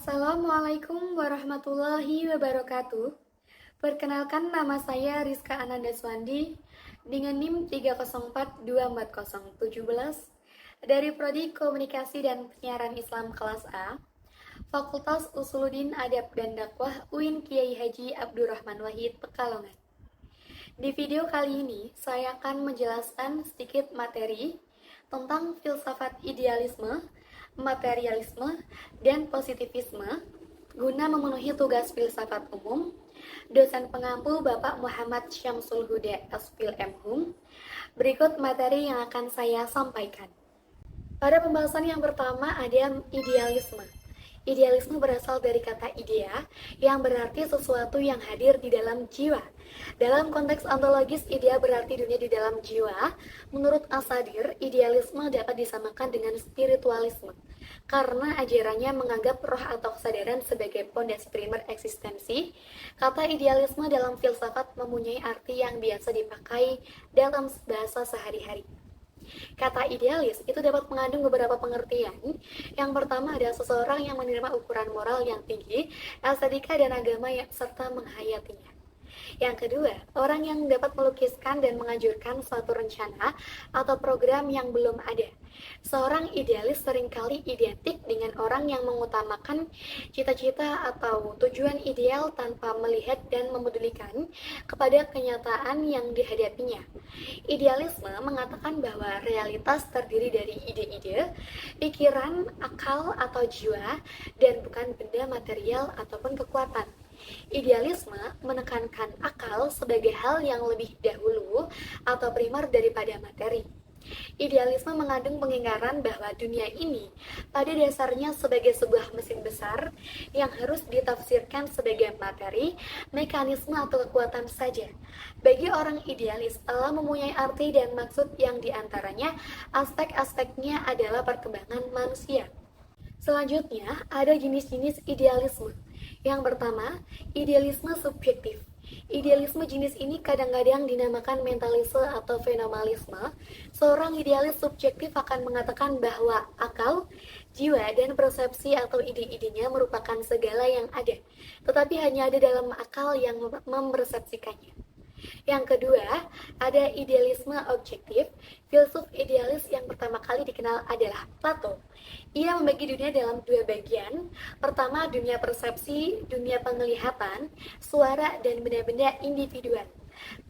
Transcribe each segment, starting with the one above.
Assalamualaikum warahmatullahi wabarakatuh. Perkenalkan, nama saya Rizka Ananda Swandi dengan NIM 304240017 dari Prodi Komunikasi dan Penyiaran Islam kelas A, Fakultas Usuluddin Adab dan Dakwah UIN Kiai Haji Abdurrahman Wahid Pekalongan. Di video kali ini, saya akan menjelaskan sedikit materi tentang filsafat idealisme, materialisme, dan positivisme guna memenuhi tugas filsafat umum. Dosen pengampu Bapak Muhammad Syamsul Huda Spil MHum. Berikut materi yang akan saya sampaikan. Pada pembahasan yang pertama ada idealisme. Idealisme berasal dari kata idea yang berarti sesuatu yang hadir di dalam jiwa. Dalam konteks ontologis, idea berarti dunia di dalam jiwa. Menurut Asadir, idealisme dapat disamakan dengan spiritualisme karena ajarannya menganggap roh atau kesadaran sebagai pondasi primer eksistensi. Kata idealisme dalam filsafat mempunyai arti yang biasa dipakai dalam bahasa sehari-hari. Kata idealis itu dapat mengandung beberapa pengertian. Yang pertama adalah seseorang yang menerima ukuran moral yang tinggi, estetika dan agama serta menghayatinya. Yang kedua, orang yang dapat melukiskan dan menganjurkan suatu rencana atau program yang belum ada. Seorang idealis seringkali identik dengan orang yang mengutamakan cita-cita atau tujuan ideal tanpa melihat dan memedulikan kepada kenyataan yang dihadapinya. Idealisme mengatakan bahwa realitas terdiri dari ide-ide, pikiran, akal atau jiwa, dan bukan benda material ataupun kekuatan. Idealisme menekankan akal sebagai hal yang lebih dahulu atau primer daripada materi. Idealisme mengandung pengingkaran bahwa dunia ini pada dasarnya sebagai sebuah mesin besar yang harus ditafsirkan sebagai materi, mekanisme atau kekuatan saja. Bagi orang idealis, alam mempunyai arti dan maksud yang diantaranya aspek-aspeknya adalah perkembangan manusia. Selanjutnya, ada jenis-jenis idealisme. Yang pertama, idealisme subjektif. Idealisme jenis ini kadang-kadang dinamakan mentalisme atau fenomenalisme. Seorang idealis subjektif akan mengatakan bahwa akal, jiwa, dan persepsi atau ide-idenya merupakan segala yang ada, tetapi hanya ada dalam akal yang mempersepsikannya. Yang kedua, ada idealisme objektif. Filsuf idealis yang pertama kali dikenal adalah Plato. Ia membagi dunia dalam dua bagian. Pertama, dunia persepsi, dunia penglihatan, suara, dan benda-benda individual.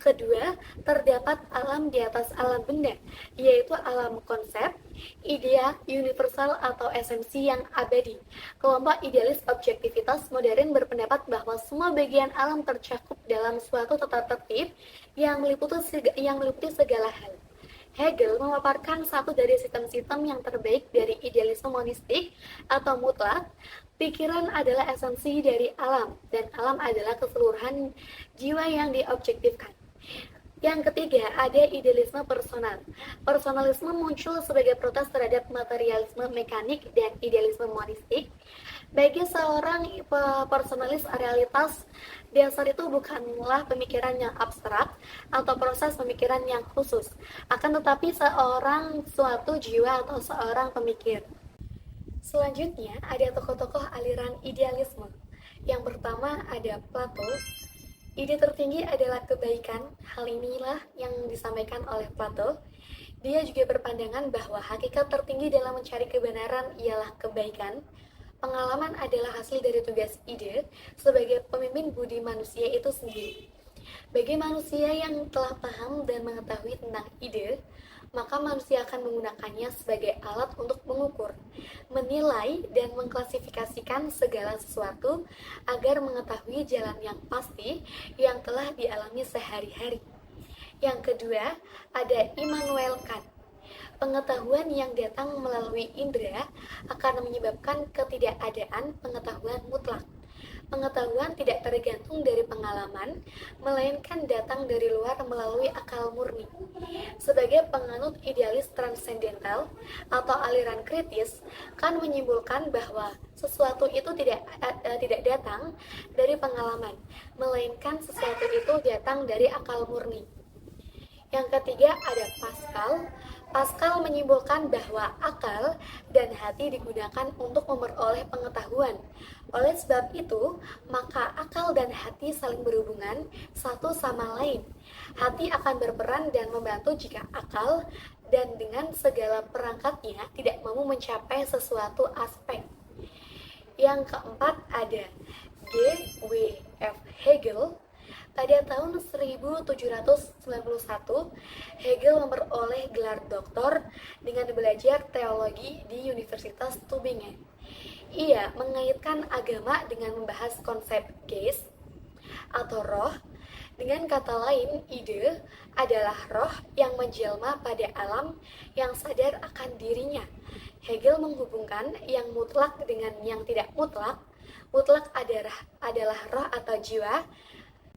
Kedua, terdapat alam di atas alam benda, yaitu alam konsep, idea, universal atau esensi yang abadi. Kelompok idealis objektivitas modern berpendapat bahwa semua bagian alam tercakup dalam suatu tata tertib yang meliputi segala hal. Hegel memaparkan satu dari sistem-sistem yang terbaik dari idealisme monistik atau mutlak. Pikiran adalah esensi dari alam, dan alam adalah keseluruhan jiwa yang diobjektifkan. Yang ketiga, ada idealisme personal. Personalisme muncul sebagai protes terhadap materialisme mekanik dan idealisme monistik. Bagi seorang personalis, realitas dasar itu bukanlah pemikiran yang abstrak atau proses pemikiran yang khusus, akan tetapi suatu jiwa atau seorang pemikir. Selanjutnya, ada tokoh-tokoh aliran idealisme. Yang pertama ada Plato. Ide tertinggi adalah kebaikan. Hal inilah yang disampaikan oleh Plato. Dia juga berpandangan bahwa hakikat tertinggi dalam mencari kebenaran ialah kebaikan. Pengalaman adalah hasil dari tugas ide sebagai pemimpin budi manusia itu sendiri. Bagi manusia yang telah paham dan mengetahui tentang ide, maka manusia akan menggunakannya sebagai alat untuk mengukur, menilai, dan mengklasifikasikan segala sesuatu agar mengetahui jalan yang pasti yang telah dialami sehari-hari. Yang kedua, ada Immanuel Kant. Pengetahuan yang datang melalui indera akan menyebabkan ketidakadaan pengetahuan mutlak. Pengetahuan tidak tergantung dari pengalaman, melainkan datang dari luar melalui akal murni. Sebagai penganut idealis transendental atau aliran kritis, Kant menyimpulkan bahwa sesuatu itu tidak datang dari pengalaman, melainkan sesuatu itu datang dari akal murni. Yang ketiga ada Pascal. Pascal menyimpulkan bahwa akal dan hati digunakan untuk memperoleh pengetahuan. Oleh sebab itu, maka akal dan hati saling berhubungan satu sama lain. Hati akan berperan dan membantu jika akal dan dengan segala perangkatnya tidak mampu mencapai sesuatu aspek. Yang keempat ada G. W. F. Hegel. Pada tahun 1791, Hegel memperoleh gelar doktor dengan belajar teologi di Universitas Tübingen. Ia mengaitkan agama dengan membahas konsep geist atau roh. Dengan kata lain, ide adalah roh yang menjelma pada alam yang sadar akan dirinya. Hegel menghubungkan yang mutlak dengan yang tidak mutlak. Mutlak adalah roh atau jiwa.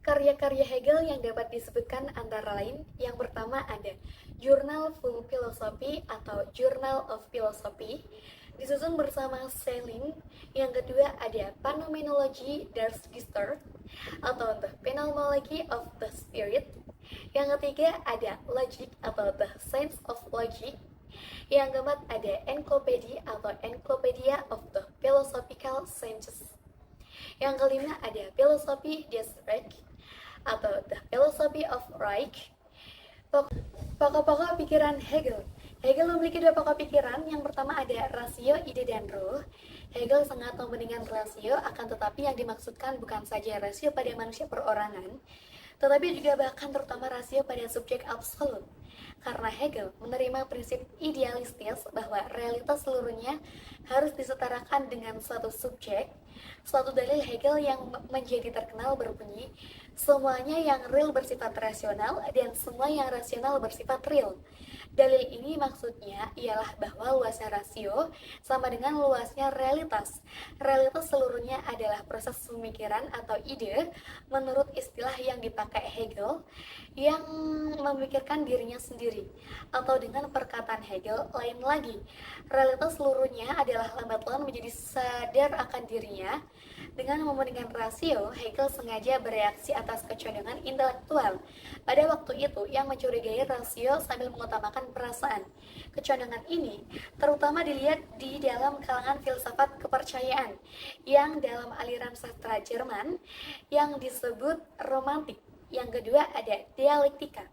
Karya-karya Hegel yang dapat disebutkan antara lain, yang pertama ada Journal für Philosophie atau Journal of Philosophy, disusun bersama Schelling. Yang kedua ada Phenomenology des Geistes atau The Phenomenology of the Spirit. Yang ketiga ada Logic atau The Science of Logic. Yang keempat ada Encyclopedia atau Encyclopedia of the Philosophical Sciences. Yang kelima ada Philosophy des Reich atau The Philosophy of Reich. Pokok-pokok pikiran Hegel. Hegel memiliki dua pokok pikiran. Yang pertama ada rasio, ide, dan roh. Hegel sangat mementingkan rasio, akan tetapi yang dimaksudkan bukan saja rasio pada manusia perorangan, tetapi juga bahkan terutama rasio pada subjek absolut. Karena Hegel menerima prinsip idealistis bahwa realitas seluruhnya harus disetarakan dengan suatu subjek. Suatu dalil Hegel yang menjadi terkenal berbunyi, semuanya yang real bersifat rasional dan semua yang rasional bersifat real. Dalil ini maksudnya ialah bahwa luasnya rasio sama dengan luasnya realitas. Realitas seluruhnya adalah proses pemikiran atau ide menurut istilah yang dipakai Hegel yang memikirkan dirinya sendiri. Atau dengan perkataan Hegel lain lagi, realitas seluruhnya adalah lambat laun menjadi sadar akan dirinya. Dengan mementingkan rasio, Hegel sengaja bereaksi atas kecondongan intelektual pada waktu itu yang mencurigai rasio sambil mengutamakan perasaan. Kecondongan ini terutama dilihat di dalam kalangan filsafat kepercayaan yang dalam aliran sastra Jerman yang disebut romantik. Yang kedua ada dialektika.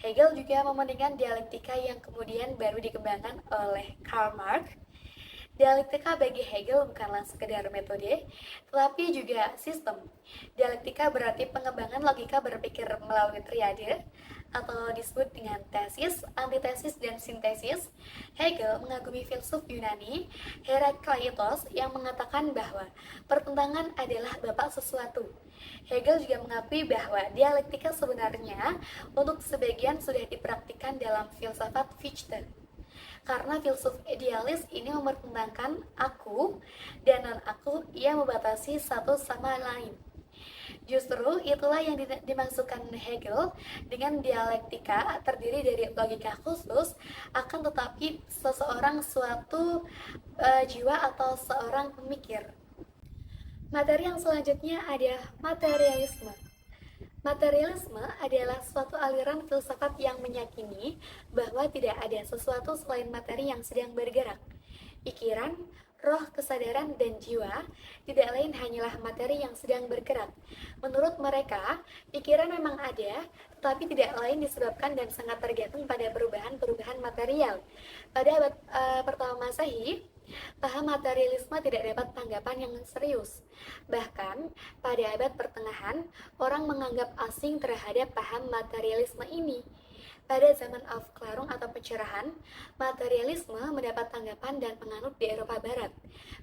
Hegel juga mementingkan dialektika yang kemudian baru dikembangkan oleh Karl Marx. Dialektika bagi Hegel bukanlah sekedar metode, tetapi juga sistem. Dialektika berarti pengembangan logika berpikir melalui triade, atau disebut dengan tesis, antitesis, dan sintesis. Hegel mengagumi filsuf Yunani, Herakleitos, yang mengatakan bahwa pertentangan adalah bapak sesuatu. Hegel juga mengakui bahwa dialektika sebenarnya untuk sebagian sudah dipraktikkan dalam filsafat Fichte. Karena filsuf idealis ini mempertentangkan aku dan non-aku, ia membatasi satu sama lain. Justru itulah yang dimaksudkan Hegel dengan dialektika, terdiri dari logika khusus, akan tetapi seseorang suatu jiwa atau seorang pemikir. Materi yang selanjutnya ada materialisme. Materialisme adalah suatu aliran filsafat yang meyakini bahwa tidak ada sesuatu selain materi yang sedang bergerak. Pikiran, roh, kesadaran, dan jiwa tidak lain hanyalah materi yang sedang bergerak. Menurut mereka, pikiran memang ada, tetapi tidak lain disebabkan dan sangat tergantung pada perubahan-perubahan material. Pada abad pertama Masehi, paham materialisme tidak dapat tanggapan yang serius. Bahkan, pada abad pertengahan, orang menganggap asing terhadap paham materialisme ini. Pada zaman Aufklärung atau pencerahan, materialisme mendapat tanggapan dan penganut di Eropa Barat.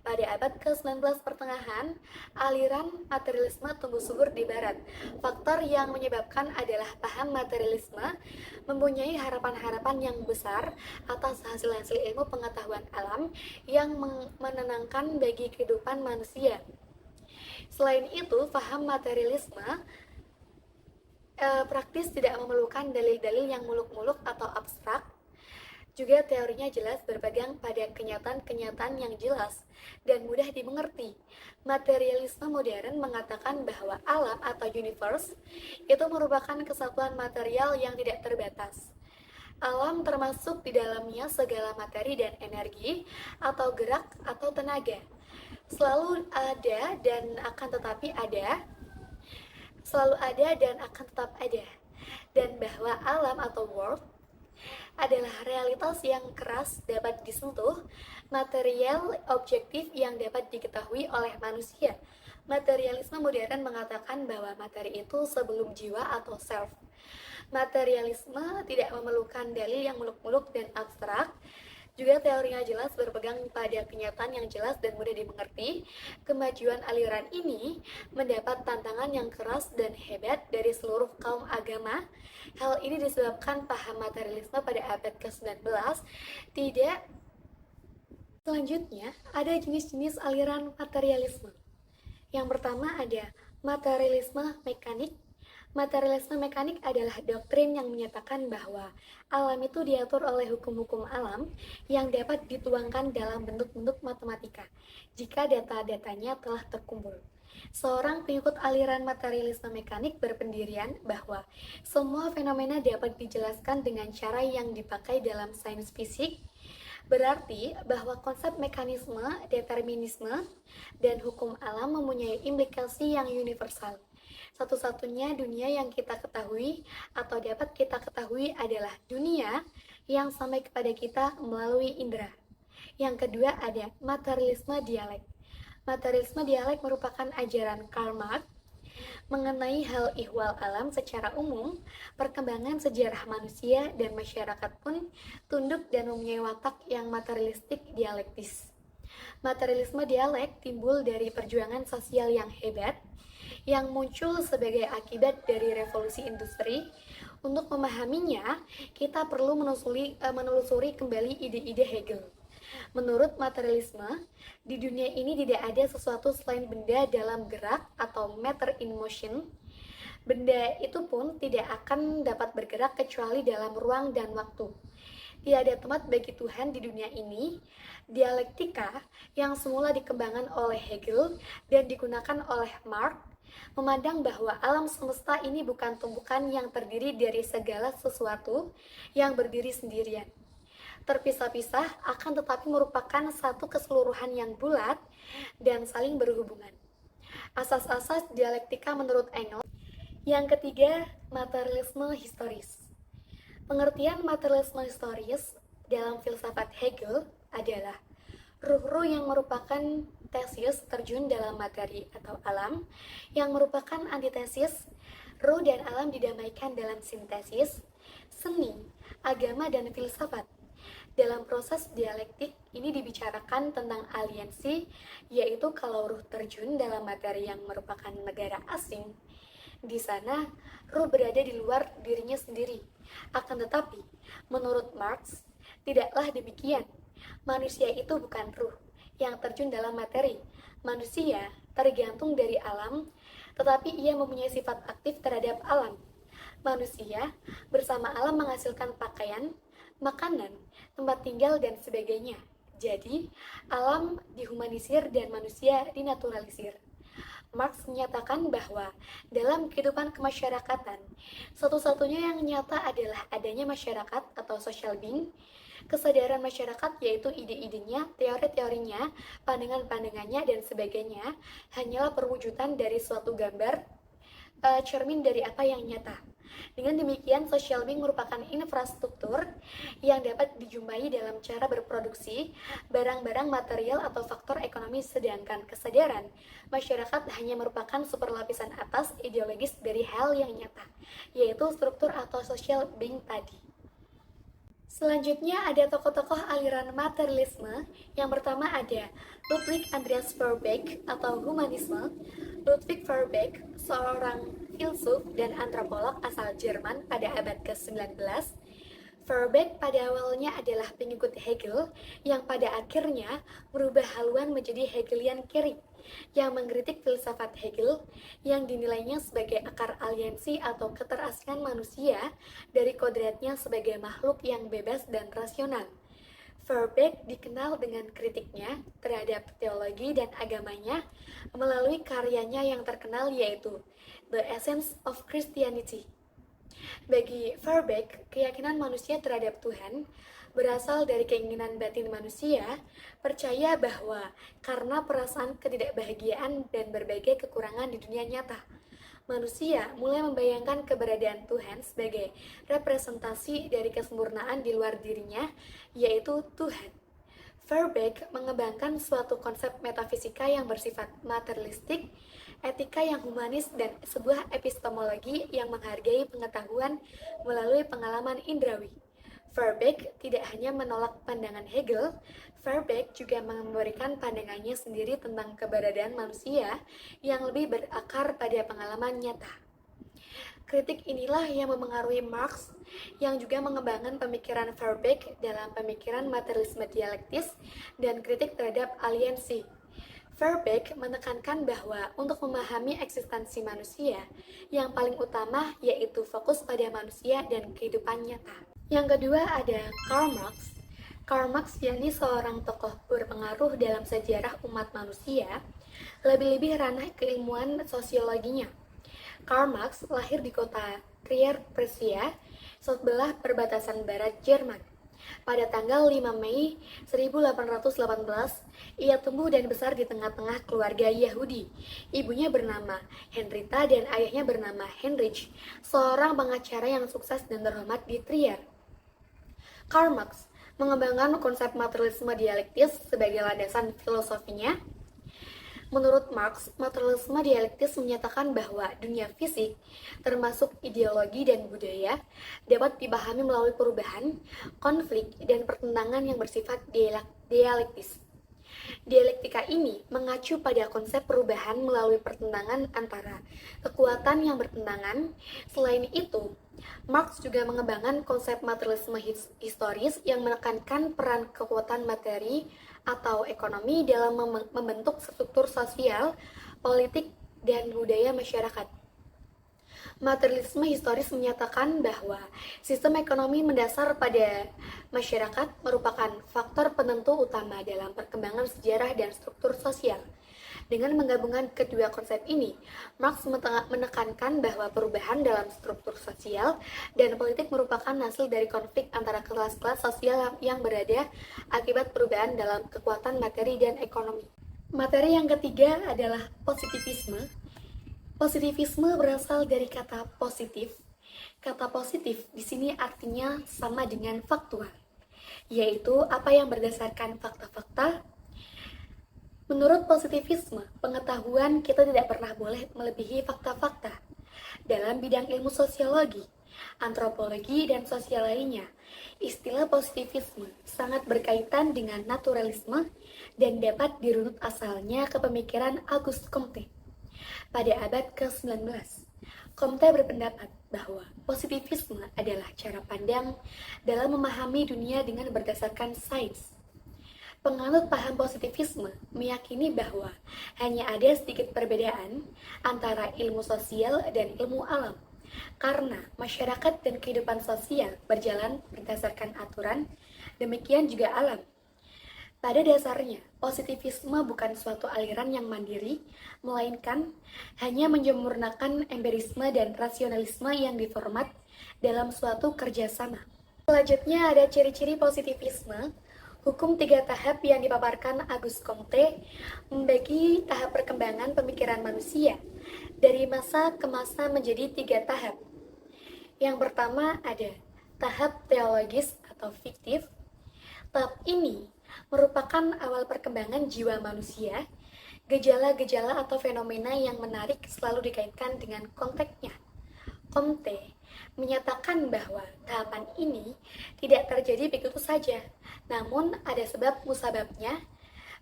Pada abad ke-19 pertengahan, aliran materialisme tumbuh subur di Barat. Faktor yang menyebabkan adalah paham materialisme mempunyai harapan-harapan yang besar atas hasil-hasil ilmu pengetahuan alam yang menenangkan bagi kehidupan manusia. Selain itu, paham materialisme praktis tidak memerlukan dalil-dalil yang muluk-muluk atau abstrak. Juga teorinya jelas berpegang pada kenyataan-kenyataan yang jelas dan mudah dimengerti. Materialisme modern mengatakan bahwa alam atau universe itu merupakan kesatuan material yang tidak terbatas. Alam termasuk di dalamnya segala materi dan energi, atau gerak atau tenaga. Selalu ada dan akan tetapi ada, selalu ada dan akan tetap ada. Dan bahwa alam atau world adalah realitas yang keras dapat disentuh, material objektif yang dapat diketahui oleh manusia. Materialisme modern mengatakan bahwa materi itu sebelum jiwa atau self. Materialisme tidak memerlukan dalil yang muluk-muluk dan abstrak. Juga teorinya jelas berpegang pada kenyataan yang jelas dan mudah dimengerti. Kemajuan aliran ini mendapat tantangan yang keras dan hebat dari seluruh kaum agama. Hal ini disebabkan paham materialisme pada abad ke-19 tidak. Selanjutnya, ada jenis-jenis aliran materialisme. Yang pertama ada materialisme mekanik. Materialisme mekanik adalah doktrin yang menyatakan bahwa alam itu diatur oleh hukum-hukum alam yang dapat dituangkan dalam bentuk-bentuk matematika jika data-datanya telah terkumpul. Seorang pengikut aliran materialisme mekanik berpendirian bahwa semua fenomena dapat dijelaskan dengan cara yang dipakai dalam sains fisik. Berarti bahwa konsep mekanisme, determinisme, dan hukum alam mempunyai implikasi yang universal. Satu-satunya dunia yang kita ketahui atau dapat kita ketahui adalah dunia yang sampai kepada kita melalui indera. Yang kedua ada materialisme dialek. Materialisme dialek merupakan ajaran Karl Marx mengenai hal ihwal alam secara umum. Perkembangan sejarah manusia dan masyarakat pun tunduk dan mempunyai watak yang materialistik dialektis. Materialisme dialek timbul dari perjuangan sosial yang hebat yang muncul sebagai akibat dari revolusi industri. Untuk memahaminya, kita perlu menelusuri kembali ide-ide Hegel. Menurut materialisme, di dunia ini tidak ada sesuatu selain benda dalam gerak atau matter in motion. Benda itu pun tidak akan dapat bergerak kecuali dalam ruang dan waktu. Tidak ada tempat bagi Tuhan di dunia ini. Dialektika yang semula dikembangkan oleh Hegel dan digunakan oleh Marx memandang bahwa alam semesta ini bukan tumpukan yang terdiri dari segala sesuatu yang berdiri sendirian, terpisah-pisah, akan tetapi merupakan satu keseluruhan yang bulat dan saling berhubungan. Asas-asas dialektika menurut Engels. Yang ketiga, materialisme historis. Pengertian materialisme historis dalam filsafat Hegel adalah ruh-ruh yang merupakan tesis terjun dalam materi atau alam, yang merupakan antitesis. Ruh dan alam didamaikan dalam sintesis, seni, agama, dan filsafat. Dalam proses dialektik ini dibicarakan tentang aliensi, yaitu kalau ruh terjun dalam materi yang merupakan negara asing. Di sana, ruh berada di luar dirinya sendiri. Akan tetapi, menurut Marx, tidaklah demikian. Manusia itu bukan ruh yang terjun dalam materi. Manusia tergantung dari alam, tetapi ia mempunyai sifat aktif terhadap alam. Manusia bersama alam menghasilkan pakaian, makanan, tempat tinggal, dan sebagainya. Jadi, alam dihumanisir dan manusia dinaturalisir. Marx menyatakan bahwa dalam kehidupan kemasyarakatan, satu-satunya yang nyata adalah adanya masyarakat atau social being. Kesadaran masyarakat, yaitu ide-idenya, teori-teorinya, pandangan-pandangannya, dan sebagainya, hanyalah perwujudan dari suatu gambar cermin dari apa yang nyata. Dengan demikian, social being merupakan infrastruktur yang dapat dijumpai dalam cara berproduksi barang-barang material atau faktor ekonomi, sedangkan kesadaran masyarakat hanya merupakan superlapisan atas ideologis dari hal yang nyata, yaitu struktur atau social being tadi. Selanjutnya ada tokoh-tokoh aliran materialisme. Yang pertama ada Ludwig Andreas Feuerbach atau humanisme. Ludwig Feuerbach, seorang filsuf dan antropolog asal Jerman pada abad ke-19. Feuerbach pada awalnya adalah pengikut Hegel yang pada akhirnya merubah haluan menjadi Hegelian kiri, yang mengkritik filsafat Hegel yang dinilainya sebagai akar aliensi atau keterasingan manusia dari kodratnya sebagai makhluk yang bebas dan rasional. Feuerbach dikenal dengan kritiknya terhadap teologi dan agamanya melalui karyanya yang terkenal yaitu The Essence of Christianity. Bagi Verbeek, keyakinan manusia terhadap Tuhan berasal dari keinginan batin manusia percaya bahwa karena perasaan ketidakbahagiaan dan berbagai kekurangan di dunia nyata, manusia mulai membayangkan keberadaan Tuhan sebagai representasi dari kesempurnaan di luar dirinya, yaitu Tuhan. Verbeek mengembangkan suatu konsep metafisika yang bersifat materialistik, etika yang humanis, dan sebuah epistemologi yang menghargai pengetahuan melalui pengalaman indrawi. Verbeek tidak hanya menolak pandangan Hegel, Verbeek juga memberikan pandangannya sendiri tentang keberadaan manusia yang lebih berakar pada pengalaman nyata. Kritik inilah yang memengaruhi Marx, yang juga mengembangkan pemikiran Verbeek dalam pemikiran materialisme dialektis dan kritik terhadap aliensi. Verbeek menekankan bahwa untuk memahami eksistensi manusia, yang paling utama yaitu fokus pada manusia dan kehidupan nyata. Yang kedua ada Karl Marx. Karl Marx yakni seorang tokoh berpengaruh dalam sejarah umat manusia, lebih-lebih ranah keilmuan sosiologinya. Karl Marx lahir di kota Trier, Prussia, sebelah perbatasan barat Jerman. Pada tanggal 5 Mei 1818, ia tumbuh dan besar di tengah-tengah keluarga Yahudi. Ibunya bernama Henrietta dan ayahnya bernama Heinrich, seorang pengacara yang sukses dan terhormat di Trier. Karl Marx mengembangkan konsep materialisme dialektis sebagai landasan filosofinya. Menurut Marx, materialisme dialektis menyatakan bahwa dunia fisik, termasuk ideologi dan budaya, dapat dipahami melalui perubahan, konflik, dan pertentangan yang bersifat dialektis. Dialektika ini mengacu pada konsep perubahan melalui pertentangan antara kekuatan yang bertentangan. Selain itu, Marx juga mengembangkan konsep materialisme historis yang menekankan peran kekuatan materi atau ekonomi dalam membentuk struktur sosial, politik, dan budaya masyarakat. Materialisme historis menyatakan bahwa sistem ekonomi mendasar pada masyarakat merupakan faktor penentu utama dalam perkembangan sejarah dan struktur sosial. Dengan menggabungkan kedua konsep ini, Marx menekankan bahwa perubahan dalam struktur sosial dan politik merupakan hasil dari konflik antara kelas-kelas sosial yang berada akibat perubahan dalam kekuatan materi dan ekonomi. Materi yang ketiga adalah positivisme. Positivisme berasal dari kata positif. Kata positif di sini artinya sama dengan faktual, yaitu apa yang berdasarkan fakta-fakta. Menurut positivisme, pengetahuan kita tidak pernah boleh melebihi fakta-fakta. Dalam bidang ilmu sosiologi, antropologi, dan sosial lainnya, istilah positivisme sangat berkaitan dengan naturalisme dan dapat dirunut asalnya ke pemikiran Auguste Comte. Pada abad ke-19, Comte berpendapat bahwa positivisme adalah cara pandang dalam memahami dunia dengan berdasarkan sains. Penganut paham positivisme meyakini bahwa hanya ada sedikit perbedaan antara ilmu sosial dan ilmu alam, karena masyarakat dan kehidupan sosial berjalan berdasarkan aturan, demikian juga alam. Pada dasarnya, positivisme bukan suatu aliran yang mandiri, melainkan hanya menyempurnakan empirisme dan rasionalisme yang diformat dalam suatu kerjasama. Selanjutnya ada ciri-ciri positivisme. Hukum 3 tahap yang dipaparkan Auguste Comte membagi tahap perkembangan pemikiran manusia dari masa ke masa menjadi 3 tahap. Yang pertama ada tahap teologis atau fiktif. Tahap ini merupakan awal perkembangan jiwa manusia. Gejala-gejala atau fenomena yang menarik selalu dikaitkan dengan konteksnya. Comte menyatakan bahwa tahapan ini tidak terjadi begitu saja, namun ada sebab musababnya.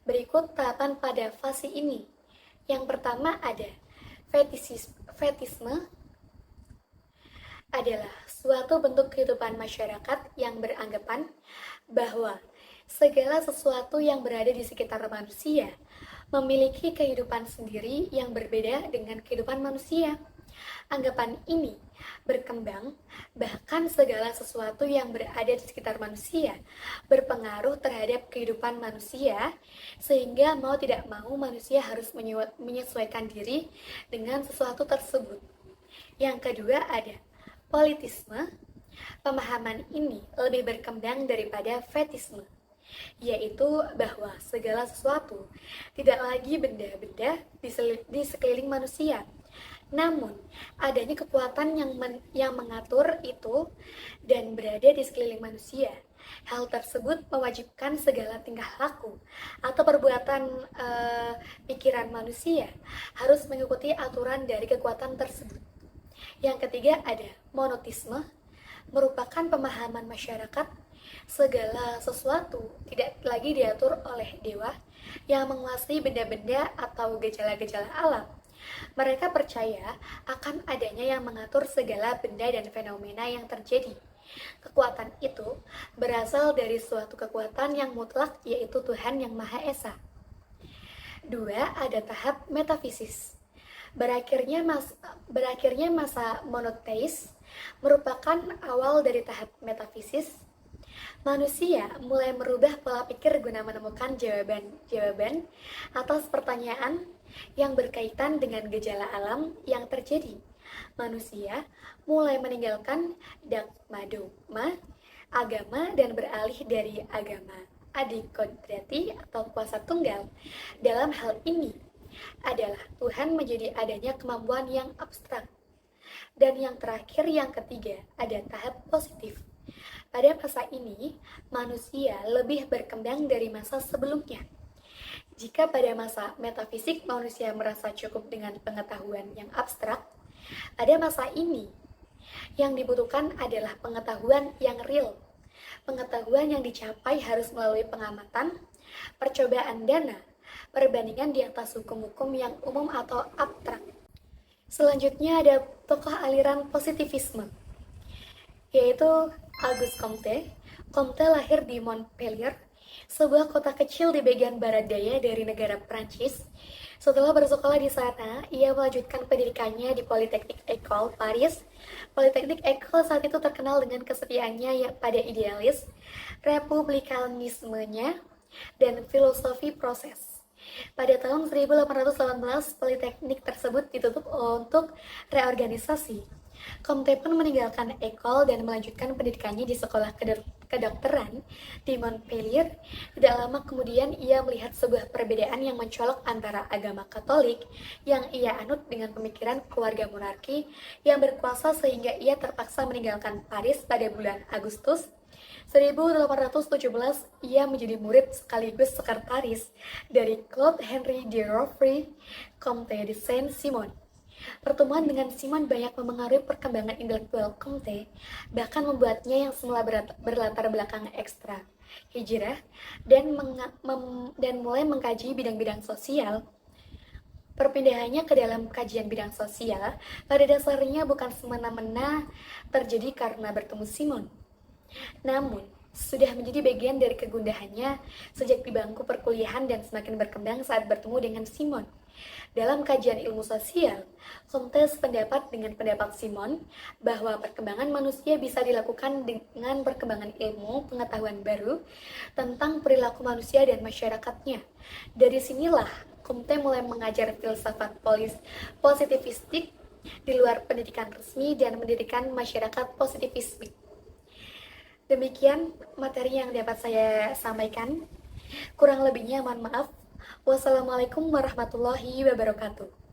Berikut tahapan pada fase ini. Yang pertama ada fetisisme, adalah suatu bentuk kehidupan masyarakat yang beranggapan bahwa segala sesuatu yang berada di sekitar manusia memiliki kehidupan sendiri yang berbeda dengan kehidupan manusia. Anggapan ini berkembang, bahkan segala sesuatu yang berada di sekitar manusia berpengaruh terhadap kehidupan manusia, sehingga mau tidak mau manusia harus menyesuaikan diri dengan sesuatu tersebut. Yang kedua ada politisme. Pemahaman ini lebih berkembang daripada fetisme, yaitu bahwa segala sesuatu tidak lagi benda-benda di sekeliling manusia, namun adanya kekuatan yang mengatur itu dan berada di sekeliling manusia. Hal tersebut mewajibkan segala tingkah laku atau perbuatan pikiran manusia harus mengikuti aturan dari kekuatan tersebut. Yang ketiga ada monotisme, merupakan pemahaman masyarakat segala sesuatu tidak lagi diatur oleh dewa yang menguasai benda-benda atau gejala-gejala alam. Mereka percaya akan adanya yang mengatur segala benda dan fenomena yang terjadi. Kekuatan itu berasal dari suatu kekuatan yang mutlak, yaitu Tuhan yang Maha Esa. 2. Ada tahap metafisis. Berakhirnya masa monoteis merupakan awal dari tahap metafisis. Manusia mulai merubah pola pikir guna menemukan jawaban atas pertanyaan yang berkaitan dengan gejala alam yang terjadi. Manusia mulai meninggalkan dogma agama dan beralih dari agama adikodrati atau kuasa tunggal. Dalam hal ini adalah Tuhan menjadi adanya kemampuan yang abstrak. Dan yang terakhir, yang ketiga, ada tahap positif. Pada masa ini, manusia lebih berkembang dari masa sebelumnya. Jika pada masa metafisik manusia merasa cukup dengan pengetahuan yang abstrak, pada masa ini yang dibutuhkan adalah pengetahuan yang real. Pengetahuan yang dicapai harus melalui pengamatan, percobaan dana, perbandingan di atas hukum-hukum yang umum atau abstrak. Selanjutnya ada tokoh aliran positivisme, yaitu Auguste Comte. Comte lahir di Montpellier, sebuah kota kecil di bagian barat daya dari negara Prancis. Setelah bersekolah di sana, ia melanjutkan pendidikannya di Polytechnique École Paris. Polytechnique École saat itu terkenal dengan kesetiaannya pada idealis, republikanismenya, dan filosofi proses. Pada tahun 1818, Politeknik tersebut ditutup untuk reorganisasi. Comte pun meninggalkan École dan melanjutkan pendidikannya di sekolah kedokteran di Montpellier. Tidak lama kemudian ia melihat sebuah perbedaan yang mencolok antara agama Katolik yang ia anut dengan pemikiran keluarga monarki yang berkuasa, sehingga ia terpaksa meninggalkan Paris pada bulan Agustus 1817. Ia menjadi murid sekaligus sekretaris dari Claude Henry de Rouvray, Comte de Saint-Simon. Pertemuan dengan Simon banyak mempengaruhi perkembangan intelektual Comte, bahkan membuatnya yang semula berlatar belakang ekstra hijrah dan mulai mengkaji bidang-bidang sosial. Perpindahannya ke dalam kajian bidang sosial pada dasarnya bukan semena-mena terjadi karena bertemu Simon, namun sudah menjadi bagian dari kegundahannya sejak di bangku perkuliahan dan semakin berkembang saat bertemu dengan Simon. Dalam kajian ilmu sosial, Comte sependapat dengan pendapat Simon bahwa perkembangan manusia bisa dilakukan dengan perkembangan ilmu pengetahuan baru tentang perilaku manusia dan masyarakatnya. Dari sinilah Comte mulai mengajar filsafat positivistik di luar pendidikan resmi dan mendirikan masyarakat positivistik. Demikian materi yang dapat saya sampaikan. Kurang lebihnya mohon maaf. Wassalamualaikum warahmatullahi wabarakatuh.